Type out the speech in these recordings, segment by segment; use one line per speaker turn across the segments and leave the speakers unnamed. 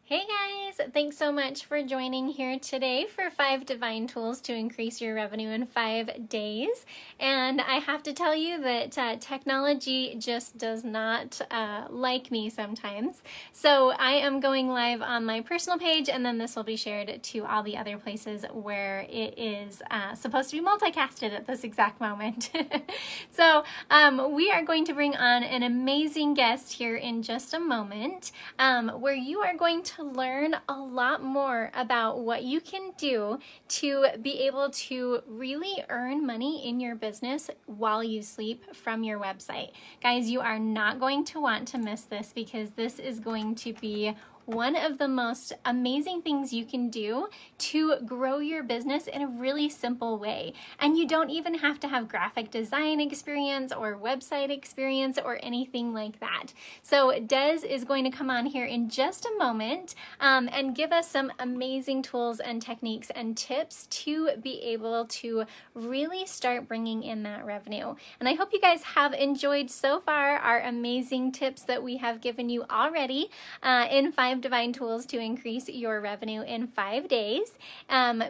Hey guys, thanks so much for joining here today for 5 divine tools to increase your revenue in 5 days. And I have to tell you that technology just does not like me sometimes. So I am going live on my personal page, and then this will be shared to all the other places where it is supposed to be multicasted at this exact moment. So we are going to bring on an amazing guest here in just a moment, where you are going to learn a lot more about what you can do to be able to really earn money in your business while you sleep from your website. Guys, you are not going to want to miss this because this is going to be one of the most amazing things you can do to grow your business in a really simple way. And you don't even have to have graphic design experience or website experience or anything like that. So Des is going to come on here in just a moment and give us some amazing tools and techniques and tips to be able to really start bringing in that revenue. And I hope you guys have enjoyed so far our amazing tips that we have given you already in 5 divine tools to increase your revenue in 5 days,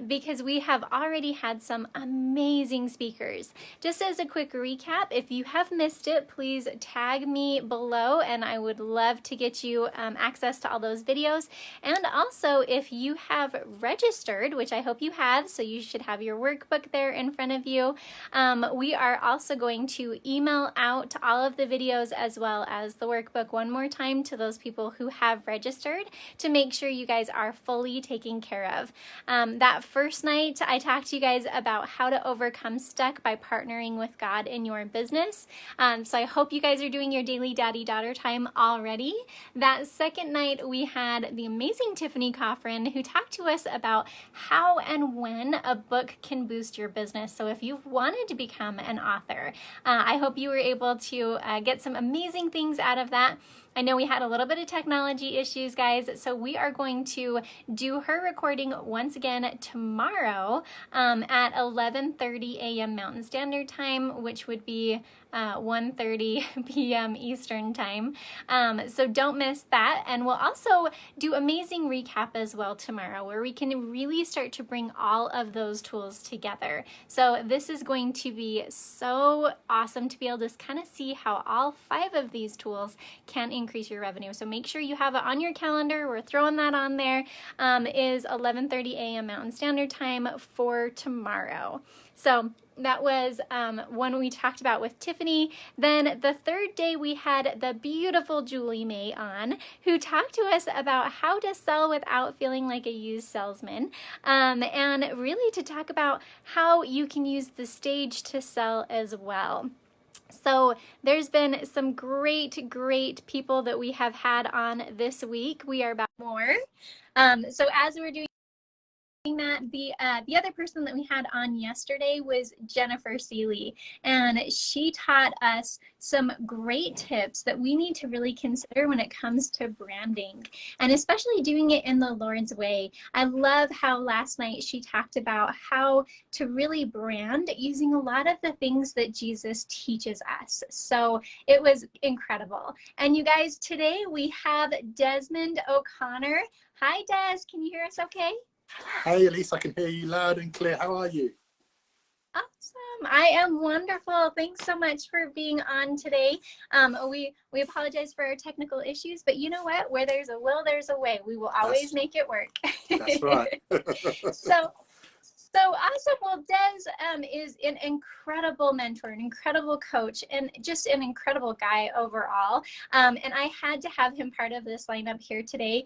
because we have already had some amazing speakers. Just as a quick recap, if you have missed it, please tag me below and I would love to get you access to all those videos. And also, if you have registered, which I hope you have, so you should have your workbook there in front of you, we are also going to email out all of the videos as well as the workbook one more time to those people who have registered, to make sure you guys are fully taken care of. That first night, I talked to you guys about how to overcome stuck by partnering with God in your business. So I hope you guys are doing your daily daddy-daughter time already. That second night, we had the amazing Tiffany Coffrin, who talked to us about how and when a book can boost your business. So if you've wanted to become an author, I hope you were able to get some amazing things out of that. I know we had a little bit of technology issues, guys, so we are going to do her recording once again tomorrow at 11:30 a.m. Mountain Standard Time, which would be 1:30 p.m. Eastern Time. So don't miss that. And we'll also do amazing recap as well tomorrow, where we can really start to bring all of those tools together. So this is going to be so awesome to be able to kind of see how all 5 of these tools can increase your revenue. So make sure you have it on your calendar. We're throwing that on there. Is 11:30 a.m. Mountain Standard Time for tomorrow. So that was one we talked about with Tiffany. Then the third day we had the beautiful Julie May on, who talked to us about how to sell without feeling like a used salesman, and really to talk about how you can use the stage to sell as well. So there's been some great people that we have had on this week. We are about more. So as we're doing that, the other person that we had on yesterday was Jennifer Seeley, and she taught us some great tips that we need to really consider when it comes to branding, and especially doing it in the Lord's way. I love how last night she talked about how to really brand using a lot of the things that Jesus teaches us. So it was incredible. And you guys, today we have Desmond O'Connor. Hi Des, can you hear us okay?
Hey, Elise, I can hear you loud and clear. How are you?
Awesome. I am wonderful. Thanks so much for being on today. We apologize for our technical issues, but you know what? Where there's a will, there's a way. We will always make it work.
That's right.
So awesome. Well, Des is an incredible mentor, an incredible coach, and just an incredible guy overall. And I had to have him part of this lineup here today.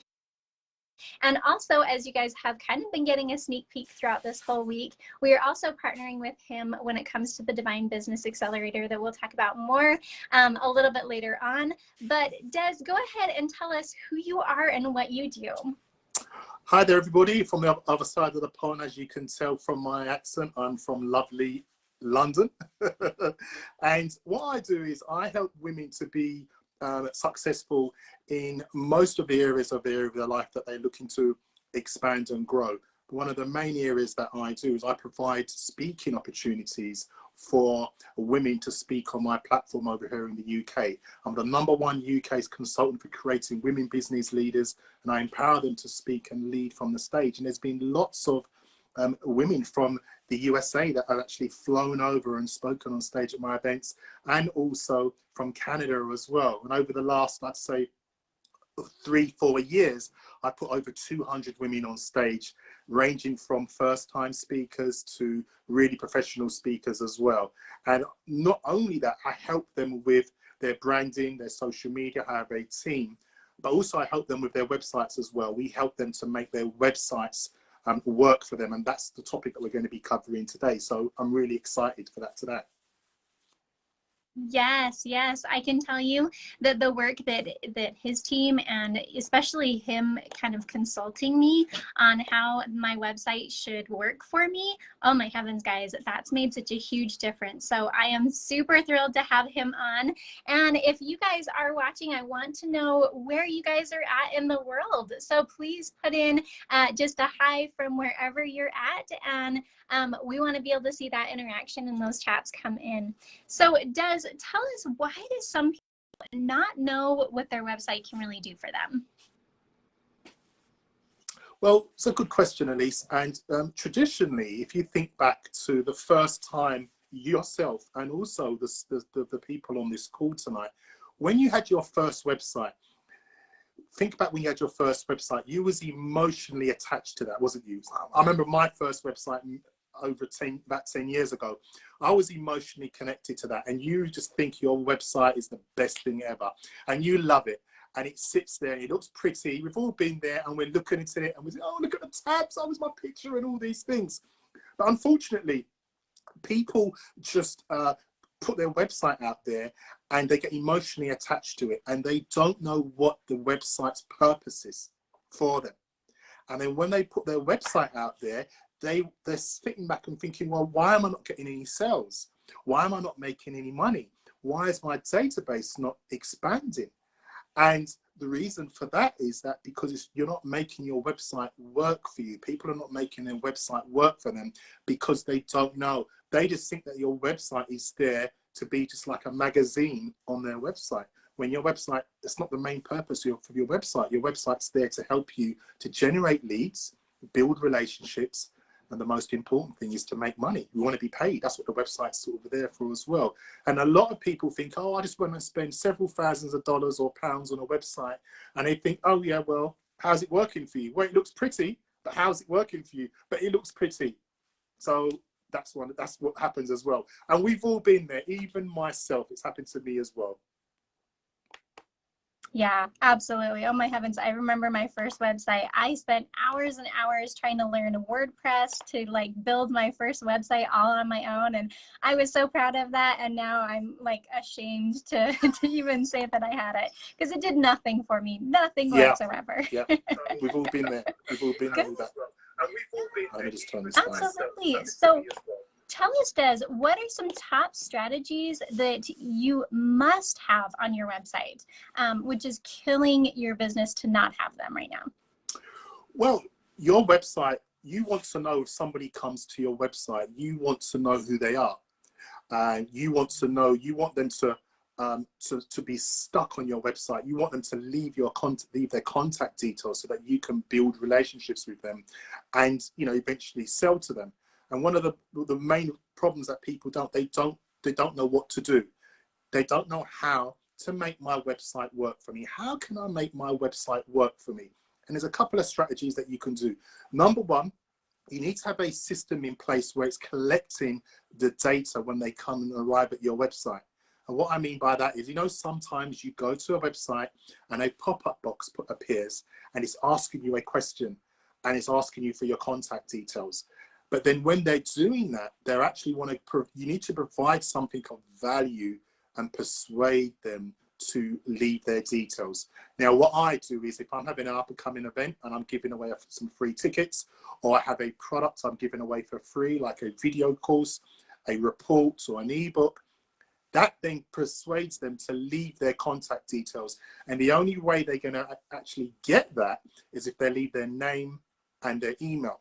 And also, as you guys have kind of been getting a sneak peek throughout this whole week, we are also partnering with him when it comes to the Divine Business Accelerator that we'll talk about more a little bit later on. But Des, go ahead and tell us who you are and what you do.
Hi there, everybody. From the other side of the pond, as you can tell from my accent, I'm from lovely London. And what I do is I help women to be successful in most of the areas of their life that they're looking to expand and grow. One of the main areas that I do is I provide speaking opportunities for women to speak on my platform over here in the UK. I'm the #1 UK's consultant for creating women business leaders, and I empower them to speak and lead from the stage. And there's been lots of women from the USA that have actually flown over and spoken on stage at my events, and also from Canada as well. And over the last, I'd say, 3-4 years, I put over 200 women on stage, ranging from first-time speakers to really professional speakers as well. And not only that, I help them with their branding, their social media. I have a team, but also I help them with their websites as well. We help them to make their websites work for them, and that's the topic that we're going to be covering today. So I'm really excited for that today.
Yes, yes. I can tell you that the work that his team, and especially him kind of consulting me on how my website should work for me, oh my heavens, guys, that's made such a huge difference. So I am super thrilled to have him on. And if you guys are watching, I want to know where you guys are at in the world. So please put in just a hi from wherever you're at, and we want to be able to see that interaction and those chats come in. So tell us, why do some people not know what their website can really do for them?
Well, it's a good question, Elise. And traditionally, if you think back to the first time yourself and also the people on this call tonight, when you had your first website, think about when you had your first website, you was emotionally attached to that, wasn't you? I remember my first website about 10 years ago. I was emotionally connected to that, and you just think your website is the best thing ever, and you love it, and it sits there and it looks pretty. We've all been there, and we're looking at it and we say, oh, look at the tabs, that was my picture and all these things. But unfortunately, people just put their website out there and they get emotionally attached to it, and they don't know what the website's purpose is for them. And then when they put their website out there, they're sitting back and thinking, well, why am I not getting any sales? Why am I not making any money? Why is my database not expanding? And the reason for that is that because you're not making your website work for you. People are not making their website work for them because they don't know. They just think that your website is there to be just like a magazine on their website. When your website, it's not the main purpose of your website. Your website's there to help you to generate leads, build relationships, and the most important thing is to make money. You want to be paid. That's what the website's sort of there for as well. And a lot of people think, oh, I just want to spend several thousands of dollars or pounds on a website. And they think, oh yeah, well, how's it working for you? Well, it looks pretty, but how's it working for you? But it looks pretty. So that's what happens as well. And we've all been there, even myself. It's happened to me as well.
Yeah, absolutely. Oh my heavens. I remember my first website. I spent hours and hours trying to learn WordPress to like build my first website all on my own. And I was so proud of that. And now I'm like ashamed to even say that I had it, because it did nothing for me. Nothing whatsoever.
Yeah, we've all been there. We've all been there with that. Let me just turn this down.
Absolutely. So tell us, Des, what are some top strategies that you must have on your website, which is killing your business to not have them right now?
Well, your website, you want to know if somebody comes to your website, you want to know who they are. And you want to know, you want them to be stuck on your website. You want them to leave their contact details so that you can build relationships with them and, you know, eventually sell to them. And one of the main problems that people they don't know what to do. They don't know how to make my website work for me. How can I make my website work for me? And there's a couple of strategies that you can do. Number one, you need to have a system in place where it's collecting the data when they come and arrive at your website. And what I mean by that is, you know, sometimes you go to a website and a pop-up box appears and it's asking you a question and it's asking you for your contact details. But then when they're doing that, they're actually you need to provide something of value and persuade them to leave their details. Now, what I do is if I'm having an up-and-coming event and I'm giving away some free tickets, or I have a product I'm giving away for free, like a video course, a report, or an ebook, that then persuades them to leave their contact details. And the only way they're going to actually get that is if they leave their name and their email.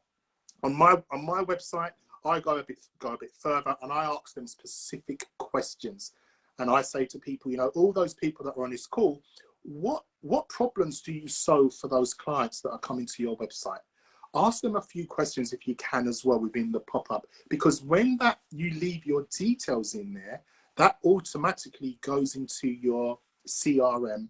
On my website, I go a bit further, and I ask them specific questions. And I say to people, you know, all those people that are on this call, what problems do you solve for those clients that are coming to your website? Ask them a few questions if you can as well within the pop-up, because when that you leave your details in there, that automatically goes into your CRM,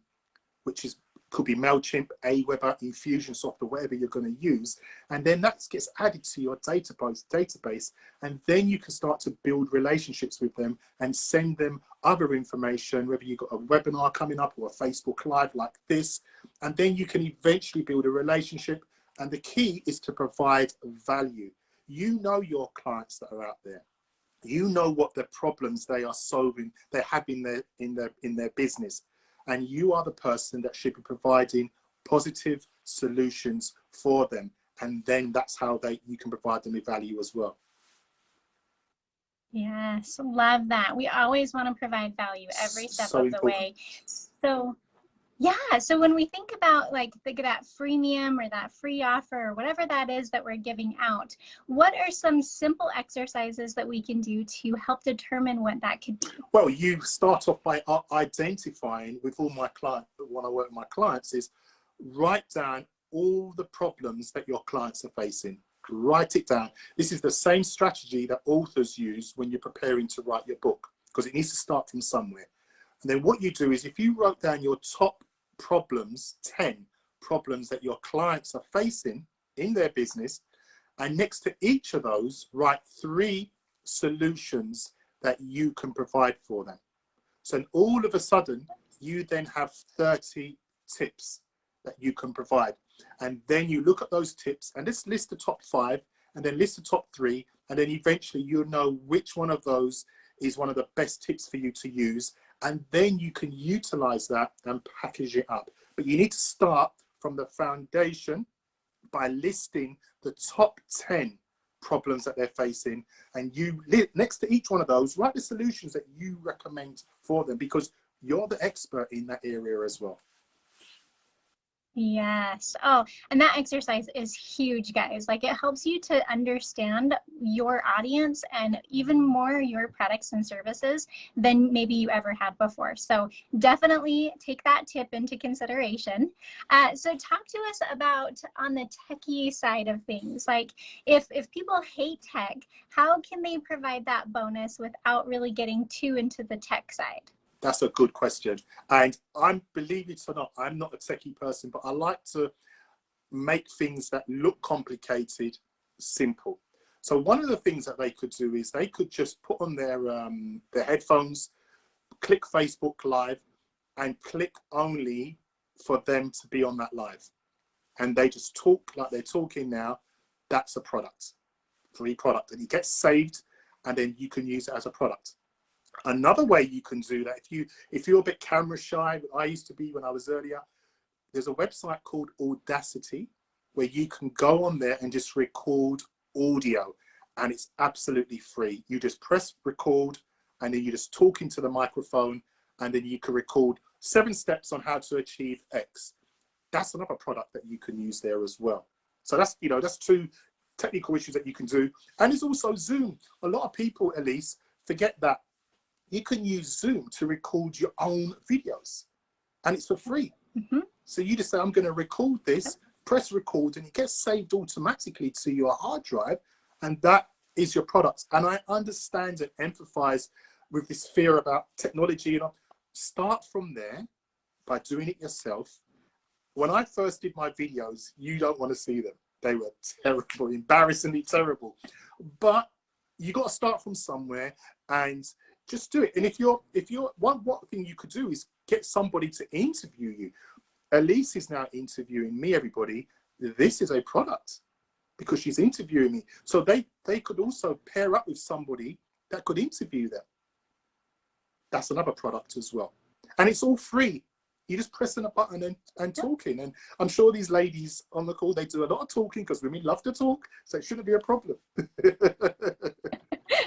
which could be MailChimp, Aweber, Infusionsoft, or whatever you're going to use. And then that gets added to your database. And then you can start to build relationships with them and send them other information, whether you've got a webinar coming up or a Facebook Live like this. And then you can eventually build a relationship. And the key is to provide value. You know your clients that are out there. You know what the problems they are solving, they have in their business. And you are the person that should be providing positive solutions for them. And then that's how you can provide them with value as well.
Yes, love that. We always want to provide value every step of the way. So yeah, so when we think about like that freemium or that free offer or whatever that is that we're giving out, what are some simple exercises that we can do to help determine what that could be?
Well, you start off by identifying with all my clients, when I work with my clients, is write down all the problems that your clients are facing. Write it down. This is the same strategy that authors use when you're preparing to write your book, because it needs to start from somewhere. And then what you do is, if you wrote down your top problems, 10 problems that your clients are facing in their business, and next to each of those, write 3 solutions that you can provide for them. So all of a sudden, you then have 30 tips that you can provide. And then you look at those tips and just list the top 5, and then list the top 3, and then eventually you'll know which one of those is one of the best tips for you to use. And then you can utilize that and package it up. But you need to start from the foundation by listing the top 10 problems that they're facing. And you, next to each one of those, write the solutions that you recommend for them, because you're the expert in that area as well.
Yes. Oh, and that exercise is huge, guys. Like, it helps you to understand your audience and even more your products and services than maybe you ever had before. So definitely take that tip into consideration. So talk to us about on the techie side of things. Like, if people hate tech, how can they provide that bonus without really getting too into the tech side?
That's a good question. And believe it or not, I'm not a techie person, but I like to make things that look complicated simple. So one of the things that they could do is they could just put on their headphones, click Facebook Live, and click only for them to be on that live. And they just talk like they're talking now. That's a product, free product. And it gets saved, and then you can use it as a product. Another way you can do that, if you're a bit camera shy, I used to be when I was earlier, there's a website called Audacity where you can go on there and just record audio, and it's absolutely free. You just press record, and then you just talk into the microphone, and then you can record 7 steps on how to achieve X. That's another product that you can use there as well. So that's 2 technical issues that you can do. And there's also Zoom. A lot of people, at least, forget that you can use Zoom to record your own videos, and it's for free.
Mm-hmm.
So you just say, I'm going to record this, press record, and it gets saved automatically to your hard drive, and that is your product. And I understand and empathize with this fear about technology. Start from there by doing it yourself. When I first did my videos, you don't want to see them. They were terrible, embarrassingly terrible. But you got to start from somewhere and just do it. And if you're one thing you could do is get somebody to interview you. Elise is now interviewing me, everybody. This is a product because she's interviewing me. So they could also pair up with somebody that could interview them. That's another product as well. And it's all free. You're just pressing a button and talking. And I'm sure these ladies on the call, they do a lot of talking because women love to talk. So it shouldn't be a problem.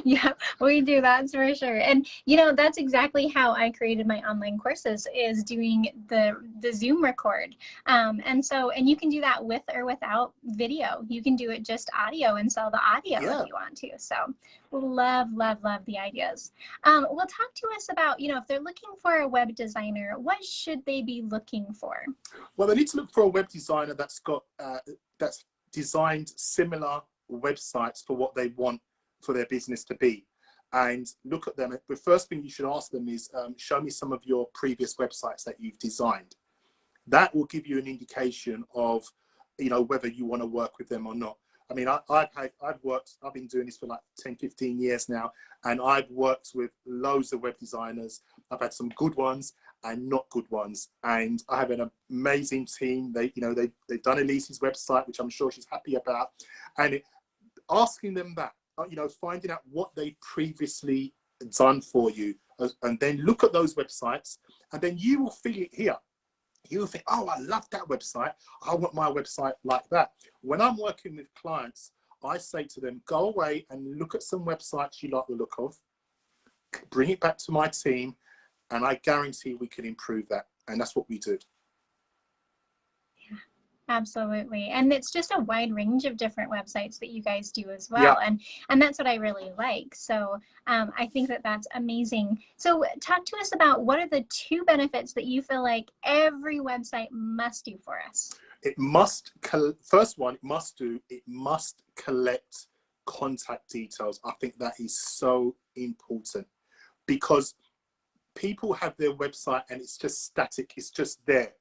Yeah, we do. That's for sure. And you know, that's exactly how I created my online courses, is doing the Zoom record. And you can do that with or without video. You can do it just audio and sell the audio if
Yeah.
you want to. So love, love, love the ideas. Well, talk to us about, you know, if they're looking for a web designer, what should they be looking for?
Well, they need to look for a web designer that's got that's designed similar websites for what they want for their business to be, and look at them. The first thing you should ask them is, show me some of your previous websites that you've designed. That will give you an indication of, you know, whether you want to work with them or not. I mean, I've been doing this for like 10, 15 years now, and I've worked with loads of web designers. I've had some good ones and not good ones. And I have an amazing team. They've done Elise's website, which I'm sure she's happy about. And asking them that, you know, finding out what they previously done for you, and then look at those websites, and then you will feel it here. You'll think, oh, I love that website. I want my website like that. When I'm working with clients, I say to them, go away and look at some websites you like the look of, bring it back to my team, and I guarantee we can improve that. And that's what we do.
Absolutely. And it's just a wide range of different websites that you guys do as well.
Yeah.
And that's what I really like. So I think that that's amazing. So talk to us about, what are the 2 benefits that you feel like every website must do for us?
It must, first one, it must collect contact details. I think that is so important, because people have their website and it's just static, it's just there.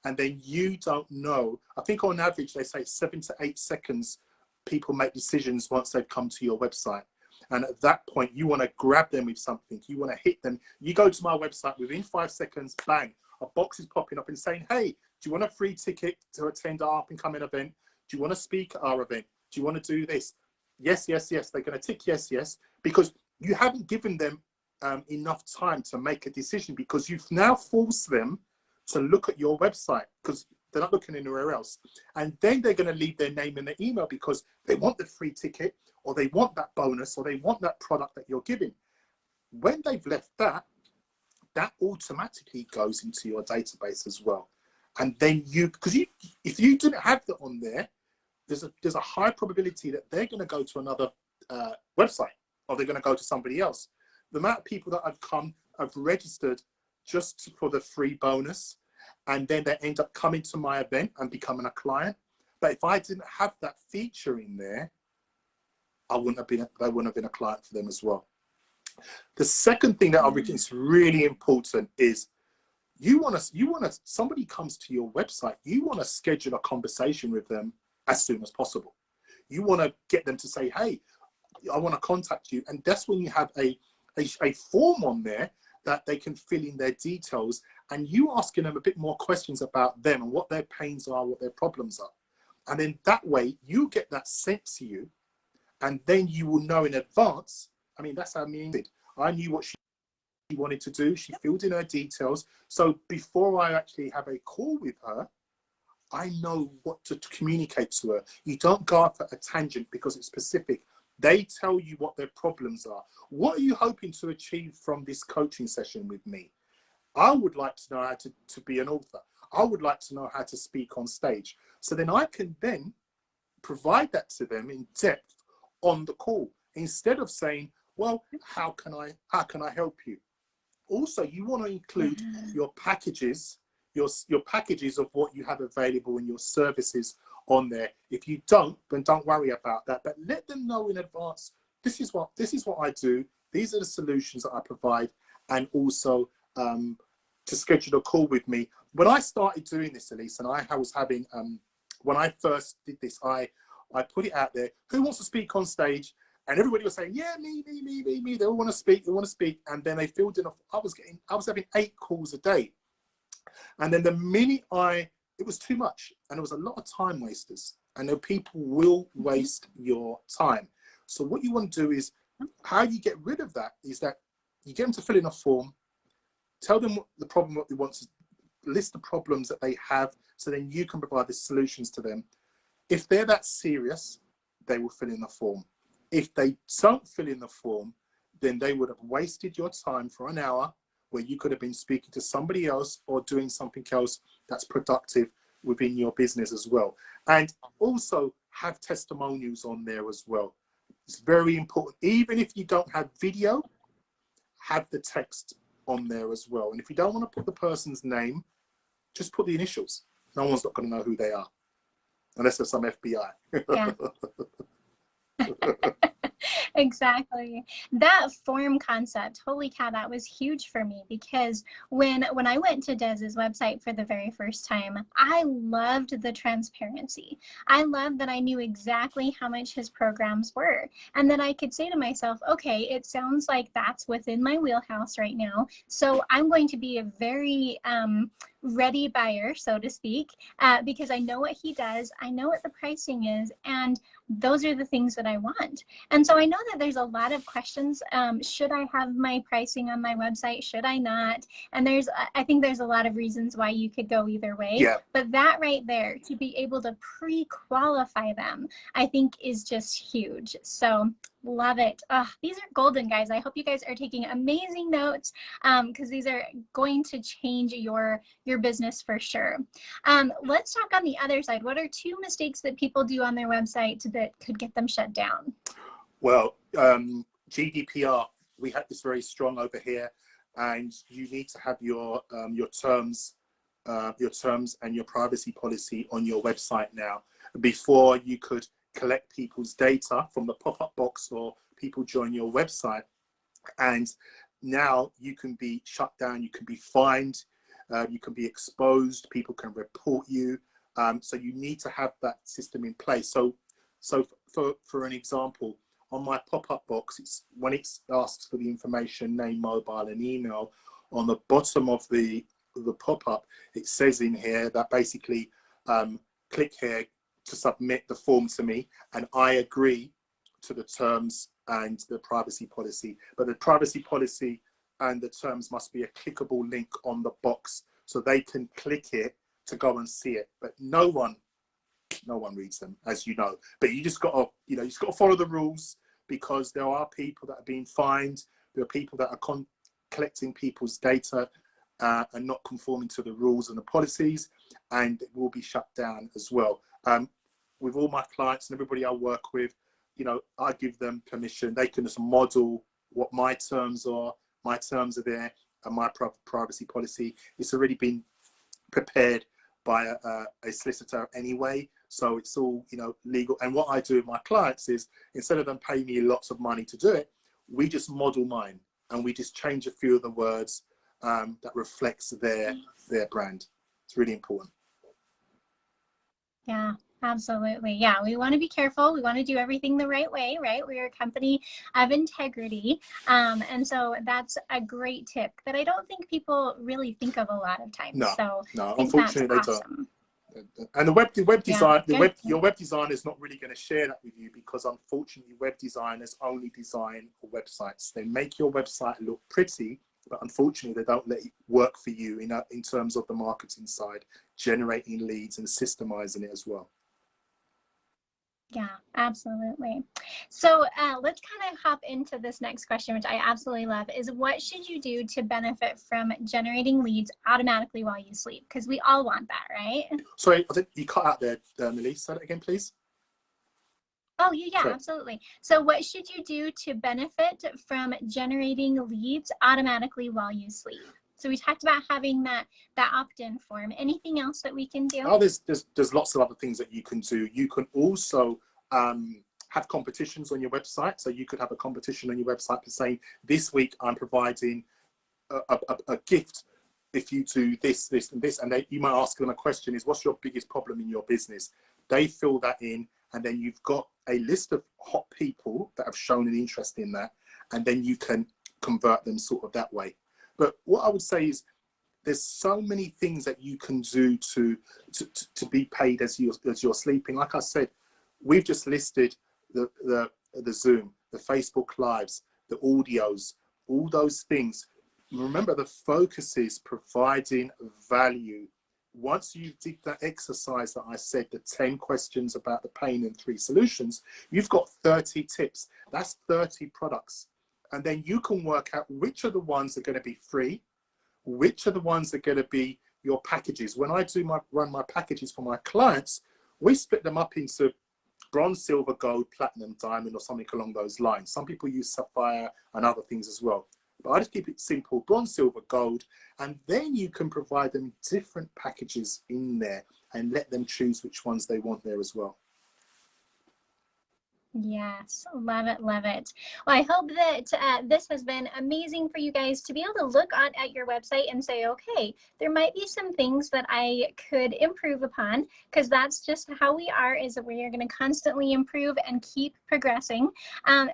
And then you don't know. I think on average, they say 7 to 8 seconds, people make decisions once they've come to your website. And at that point, you want to grab them with something. You want to hit them. You go to my website, within 5 seconds, bang, a box is popping up and saying, hey, do you want a free ticket to attend our up and coming event? Do you want to speak at our event? Do you want to do this? Yes, yes, yes. They're going to tick yes, yes, because you haven't given them enough time to make a decision, because you've now forced them to look at your website, because they're not looking anywhere else. And then they're going to leave their name and their email because they want the free ticket, or they want that bonus, or they want that product that you're giving. When they've left that, that automatically goes into your database as well. And then if you didn't have that on there, there's a high probability that they're going to go to another website, or they're going to go to somebody else. The amount of people that I've registered just for the free bonus, and then they end up coming to my event and becoming a client. But if I didn't have that feature in there, they wouldn't have been a client for them as well. The second thing that I think is really important is, somebody comes to your website, you want to schedule a conversation with them as soon as possible. You want to get them to say, hey, I want to contact you. And that's when you have a form on there that they can fill in their details, and you asking them a bit more questions about them and what their pains are, what their problems are. And then that way you get that sent to you, and then you will know in advance. I mean, that's how me did. I knew what she wanted to do. She filled in her details. So before I actually have a call with her, I know what to communicate to her. You don't go off at a tangent because it's specific. They tell you what their problems are. What are you hoping to achieve from this coaching session with me? I would like to know how to be an author. I would like to know how to speak on stage. So then I can then provide that to them in depth on the call, instead of saying, well, how can I help you? Also, you want to include your packages, your packages of what you have available and your services on there. If you don't, then don't worry about that. But let them know in advance, this is what I do. These are the solutions that I provide, and also to schedule a call with me. When I started doing this, Elise, and I was having, when I first did this, I put it out there, who wants to speak on stage? And everybody was saying, yeah, me. They all want to speak, And then they filled in, I was having 8 calls a day. And then the minute it was too much, and it was a lot of time wasters. I know people will waste your time. So what you want to do is, how you get rid of that is that you get them to fill in a form, tell them what they want to list, the problems that they have, so then you can provide the solutions to them. If they're that serious, they will fill in the form. If they don't fill in the form, then they would have wasted your time for an hour where you could have been speaking to somebody else or doing something else that's productive within your business as well. And also have testimonials on there as well. It's very important. Even if you don't have video, have the text on there as well. And if you don't want to put the person's name, just put the initials. No one's not going to know who they are, unless there's some FBI.
Yeah. Exactly. That form concept, holy cow, that was huge for me, because when I went to Dez's website for the very first time, I loved the transparency. I loved that I knew exactly how much his programs were, and then I could say to myself, okay, it sounds like that's within my wheelhouse right now, so I'm going to be a very ready buyer, so to speak, because I know what he does, I know what the pricing is, and those are the things that I want. And so I know that there's a lot of questions. Should I have my pricing on my website? Should I not? And I think there's a lot of reasons why you could go either way.
Yeah.
But that right there, to be able to pre-qualify them, I think is just huge. So love it. These are golden, guys. I hope you guys are taking amazing notes, because these are going to change your business for sure. Let's talk on the other side. What are 2 mistakes that people do on their website that could get them shut down?
Well, GDPR, we have this very strong over here, and you need to have your terms and your privacy policy on your website now. Before, you could collect people's data from the pop-up box or people join your website, and now you can be shut down, you can be fined, you can be exposed, people can report you. So you need to have that system in place. So for an example, on my pop-up box, when it asks for the information, name, mobile, and email, on the bottom of the pop-up, it says in here that basically click here to submit the form to me, and I agree to the terms and the privacy policy. But the privacy policy and the terms must be a clickable link on the box, so they can click it to go and see it. But no one reads them, as you know. But you just got to follow the rules, because there are people that are being fined. There are people that are collecting people's data and not conforming to the rules and the policies, and it will be shut down as well. With all my clients and everybody I work with, I give them permission. They can just model what my terms are. My terms are there, and my privacy policy. It's already been prepared by a solicitor anyway, so it's all legal. And what I do with my clients is, instead of them paying me lots of money to do it, we just model mine, and we just change a few of the words that reflects their brand. It's really important.
Yeah, absolutely. Yeah, we want to be careful. We want to do everything the right way, right? We're a company of integrity. And so that's a great tip that I don't think people really think of a lot of times.
No,
I think
unfortunately
that's
they
awesome.
don't. And the web design,
Yeah,
your web designer is not really going to share that with you, because unfortunately web designers only design for websites. They make your website look pretty, but unfortunately they don't let it work for you in terms of the marketing side, generating leads and systemizing it as well.
Yeah, absolutely. So let's kind of hop into this next question, which I absolutely love, is what should you do to benefit from generating leads automatically while you sleep? Because we all want that, right?
Sorry, I think you cut out there, Melise. Say that again, please.
Oh, yeah,
Sorry.
absolutely. So what should you do to benefit from generating leads automatically while you sleep? So we talked about having that opt-in form. Anything else that we can do?
Oh, there's lots of other things that you can do. You can also have competitions on your website. So you could have a competition on your website for saying, this week I'm providing a gift if you do this, this, and this. And you might ask them a question, is what's your biggest problem in your business? They fill that in, and then you've got a list of hot people that have shown an interest in that, and then you can convert them sort of that way. But what I would say is, there's so many things that you can do to be paid as you're sleeping. Like I said, we've just listed the Zoom, the Facebook Lives, the audios, all those things. Remember, the focus is providing value once you did that exercise that I said, the 10 questions about the pain and 3 solutions, you've got 30 tips. That's 30 products. And then you can work out which are the ones that are going to be free, which are the ones that are going to be your packages. When I run my packages for my clients, we split them up into bronze, silver, gold, platinum, diamond, or something along those lines. Some people use sapphire and other things as well. But I just keep it simple, bronze, silver, gold, and then you can provide them different packages in there and let them choose which ones they want there as well.
Yes, love it, love it. Well, I hope that this has been amazing for you guys to be able to look at your website and say, okay, there might be some things that I could improve upon, because that's just how we are, is that we are going to constantly improve and keep progressing. And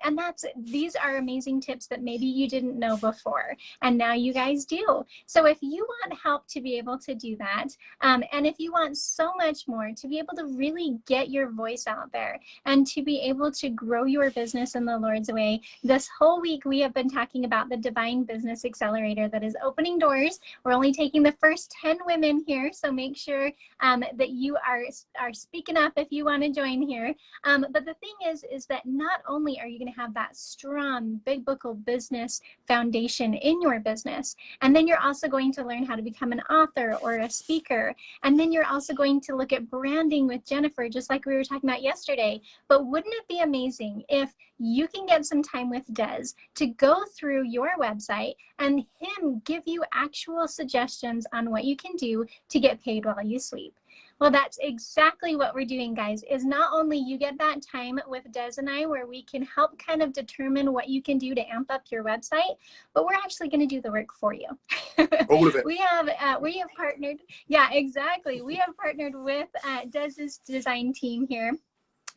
these are amazing tips that maybe you didn't know before, and now you guys do. So if you want help to be able to do that, and if you want so much more to be able to really get your voice out there and to be able to grow your business in the Lord's way, this whole week we have been talking about the Divine Business Accelerator that is opening doors. We're only taking the first 10 women here, so make sure that you are speaking up if you want to join here. But the thing is that not only are you going to have that strong biblical business foundation in your business, and then you're also going to learn how to become an author or a speaker, and then you're also going to look at branding with Jennifer, just like we were talking about yesterday. But wouldn't it be amazing if you can get some time with Des to go through your website and him give you actual suggestions on what you can do to get paid while you sleep? Well, that's exactly what we're doing, guys, is not only you get that time with Des and I where we can help kind of determine what you can do to amp up your website, but we're actually going to do the work for you.
All of it.
We have partnered. Yeah, exactly. We have partnered with Des's design team here.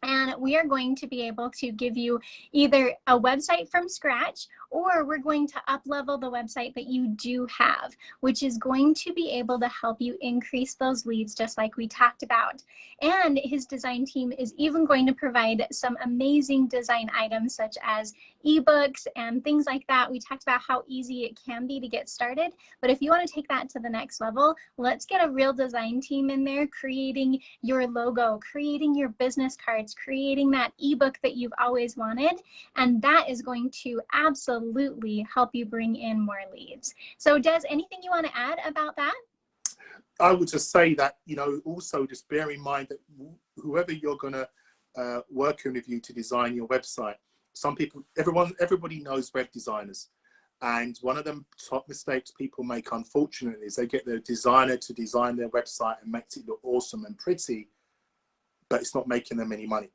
And we are going to be able to give you either a website from scratch, or we're going to up-level the website that you do have, which is going to be able to help you increase those leads, just like we talked about. And his design team is even going to provide some amazing design items, such as ebooks and things like that. We talked about how easy it can be to get started, but if you want to take that to the next level, let's get a real design team in there creating your logo, creating your business cards, creating that ebook that you've always wanted, and that is going to absolutely help you bring in more leads. So Des, anything you want to add about that?
I would just say that, you know, also just bear in mind that whoever you're going to working with you to design your website, some people, everybody knows web designers. And one of the top mistakes people make, unfortunately, is they get their designer to design their website and makes it look awesome and pretty, but it's not making them any money.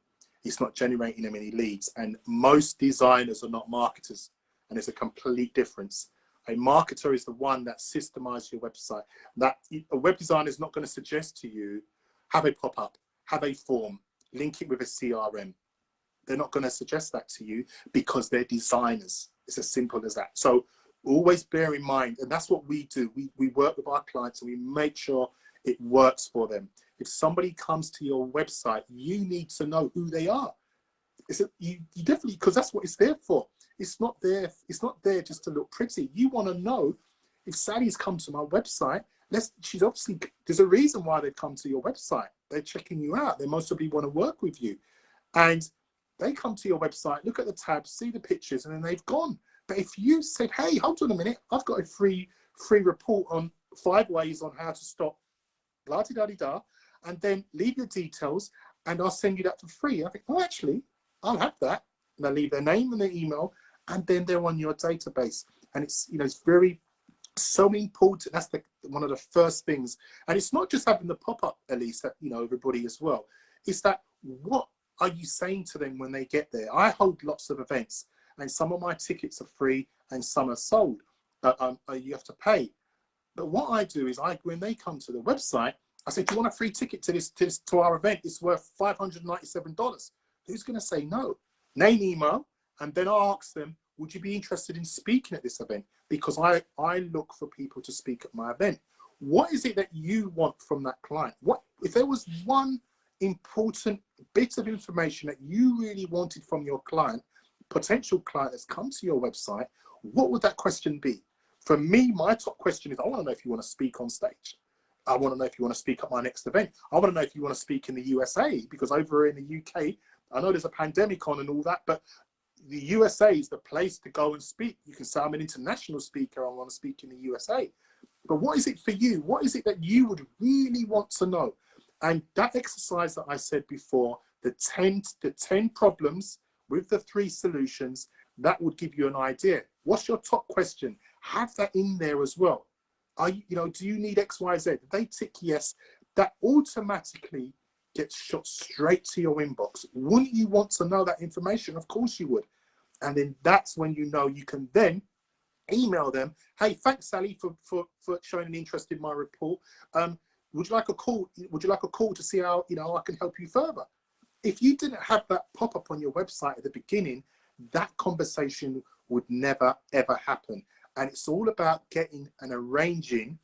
It's not generating them any leads. And most designers are not marketers. And there's a complete difference. A marketer is the one that systemizes your website. That a web designer is not going to suggest to you, have a pop-up, have a form, link it with a CRM. They're not going to suggest that to you because they're designers. It's as simple as that. So always bear in mind, and that's what we do. We work with our clients and we make sure it works for them. If somebody comes to your website, you need to know who they are. You definitely, because that's what it's there for. It's not there just to look pretty. You want to know if Sally's come to my website. She's obviously, there's a reason why they've come to your website. They're checking you out. They most probably want to work with you, and they come to your website, look at the tabs, see the pictures, and then they've gone. But if you said, hey, hold on a minute, I've got a free report on 5 ways on how to stop blah-de-da-de-da, and then leave your details and I'll send you that for free. I think, oh, actually, I'll have that. And I leave their name and their email, and then they're on your database. And it's, you know, it's so important. That's one of the first things. And it's not just having the pop-up, Elise, that, you know, everybody as well. It's that, what are you saying to them when they get there? I hold lots of events, and some of my tickets are free and some are sold. You have to pay. But what I do is, when they come to the website, I say, do you want a free ticket to our event? It's worth $597. Who's going to say no? Name, email, and then I'll ask them, would you be interested in speaking at this event? Because I look for people to speak at my event. What is it that you want from that client? What if there was one important bit of information that you really wanted from your client, potential client that's come to your website? What would that question be? For me, my top question is, I want to know if you want to speak on stage. I want to know if you want to speak at my next event. I want to know if you want to speak in the USA, because over in the UK, I know there's a pandemic on and all that, but the USA is the place to go and speak. You can say, I'm an international speaker, I want to speak in the USA. But what is it for you? What is it that you would really want to know? And that exercise that I said before, the 10 problems with the 3 solutions, that would give you an idea. What's your top question? Have that in there as well. Are you, do you need X, Y, Z? If they tick yes, that automatically gets shot straight to your inbox. Wouldn't you want to know that information? Of course you would. And then that's when you know you can then email them. Hey, thanks, Sally, for showing an interest in my report. Would you like a call? Would you like a call to see how I can help you further? If you didn't have that pop up on your website at the beginning, that conversation would never ever happen. And it's all about getting and arranging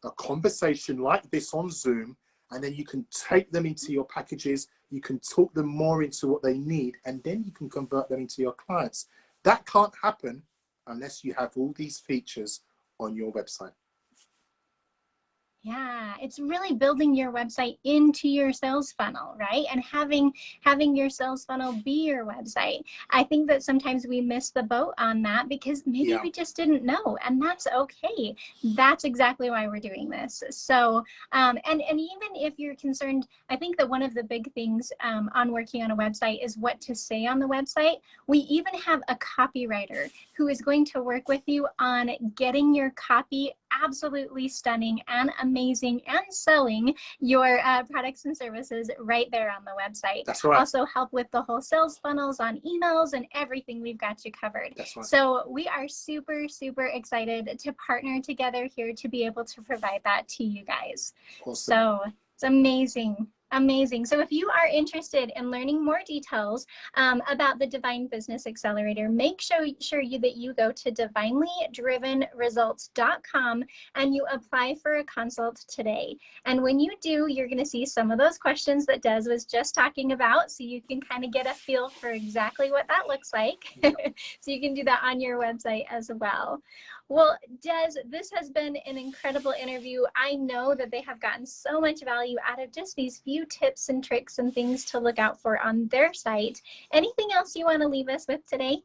a conversation like this on Zoom, and then you can take them into your packages, you can talk them more into what they need, and then you can convert them into your clients. That can't happen unless you have all these features on your website.
Yeah, it's really building your website into your sales funnel, right? And having your sales funnel be your website. I think that sometimes we miss the boat on that because maybe we just didn't know, and that's okay. That's exactly why we're doing this. So, and even if you're concerned, I think that one of the big things on working on a website is what to say on the website. We even have a copywriter who is going to work with you on getting your copy absolutely stunning and amazing and selling your products and services right there on the website.
That's right.
Also help with the whole sales funnels on emails and everything. We've got you covered.
That's right.
So we are super, super excited to partner together here to be able to provide that to you guys. Awesome. So it's amazing. Amazing. So if you are interested in learning more details about the Divine Business Accelerator, make sure that you go to divinelydrivenresults.com and you apply for a consult today. And when you do, you're going to see some of those questions that Des was just talking about, so you can kind of get a feel for exactly what that looks like. So you can do that on your website as well. Well, Des, this has been an incredible interview. I know that they have gotten so much value out of just these few tips and tricks and things to look out for on their site. Anything else you want to leave us with today?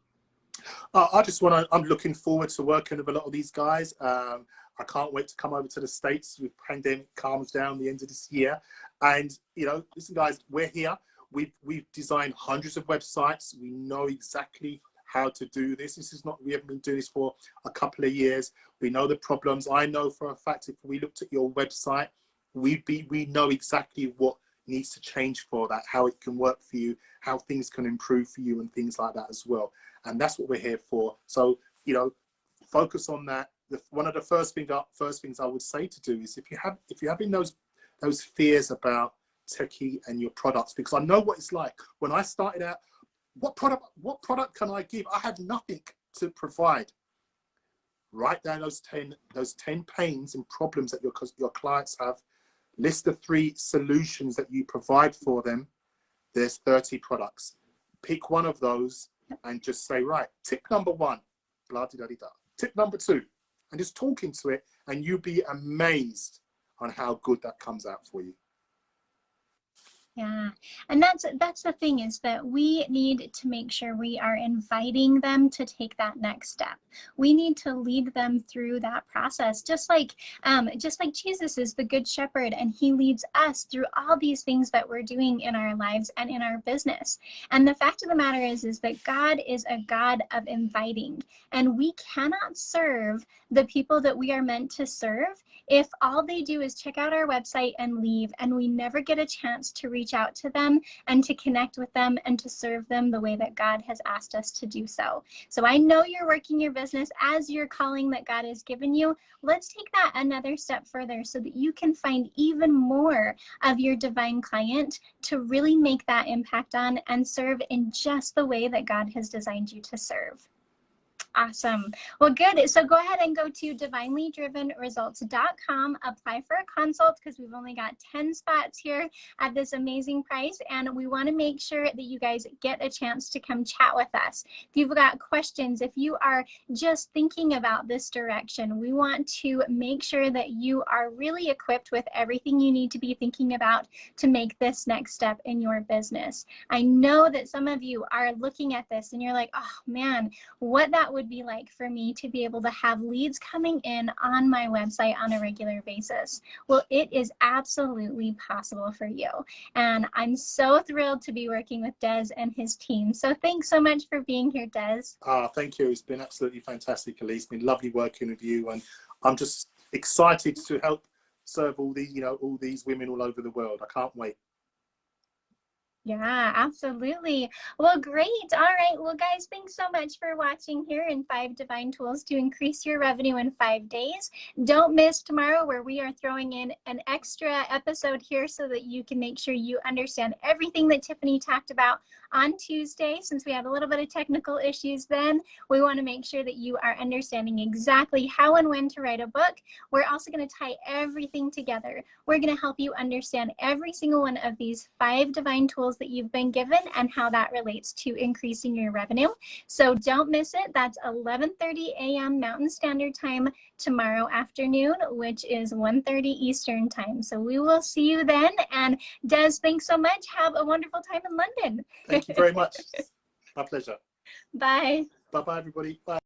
I'm looking forward to working with a lot of these guys. I can't wait to come over to the States with pandemic calms down the end of this year. And, listen, guys, we're here. We've designed hundreds of websites. We know exactly how to do this. We haven't been doing this for a couple of years. We know the problems. I know for a fact, if we looked at your website, we know exactly what needs to change for that, how it can work for you, how things can improve for you and things like that as well. And that's what we're here for. So, focus on that. One of the first things I would say to do is if you're having those fears about techie and your products, because I know what it's like. When I started out, what product can I give? I have nothing to provide. Write down those 10 pains and problems that your clients have. List the 3 solutions that you provide for them. There's 30 products. Pick one of those and just say, right, tip number 1, blah, da, da, da. Tip number 2, and just talk into it, and you'll be amazed on how good that comes out for you.
Yeah, and that's the thing, is that we need to make sure we are inviting them to take that next step. We need to lead them through that process, just like Jesus is the good shepherd, and he leads us through all these things that we're doing in our lives and in our business. And the fact of the matter is that God is a God of inviting, and we cannot serve the people that we are meant to serve if all they do is check out our website and leave, and we never get a chance to reach out to them and to connect with them and to serve them the way that God has asked us to do so. So I know you're working your business as your calling that God has given you. Let's take that another step further so that you can find even more of your divine client to really make that impact on and serve in just the way that God has designed you to serve. Awesome. Well, good. So go ahead and go to divinelydrivenresults.com, apply for a consult because we've only got 10 spots here at this amazing price. And we want to make sure that you guys get a chance to come chat with us. If you've got questions, if you are just thinking about this direction, we want to make sure that you are really equipped with everything you need to be thinking about to make this next step in your business. I know that some of you are looking at this and you're like, oh man, what that would be like for me to be able to have leads coming in on my website on a regular basis. Well, it is absolutely possible for you. And I'm so thrilled to be working with Des and his team. So thanks so much for being here, Des.
Thank you. It's been absolutely fantastic, Elise. It's been lovely working with you. And I'm just excited to help serve all these, all these women all over the world. I can't wait.
Yeah, absolutely. Well, great. All right. Well, guys, thanks so much for watching here in 5 Divine Tools to increase your revenue in 5 days. Don't miss tomorrow where we are throwing in an extra episode here so that you can make sure you understand everything that Tiffany talked about on Tuesday. Since we had a little bit of technical issues then, we want to make sure that you are understanding exactly how and when to write a book. We're also going to tie everything together. We're going to help you understand every single one of these 5 divine tools that you've been given and how that relates to increasing your revenue. So don't miss it. That's 11:30 a.m. Mountain Standard Time tomorrow afternoon, which is 1:30 Eastern Time. So we will see you then. And Des, thanks so much. Have a wonderful time in London.
Thank you very much. My pleasure.
Bye.
Bye-bye, everybody. Bye.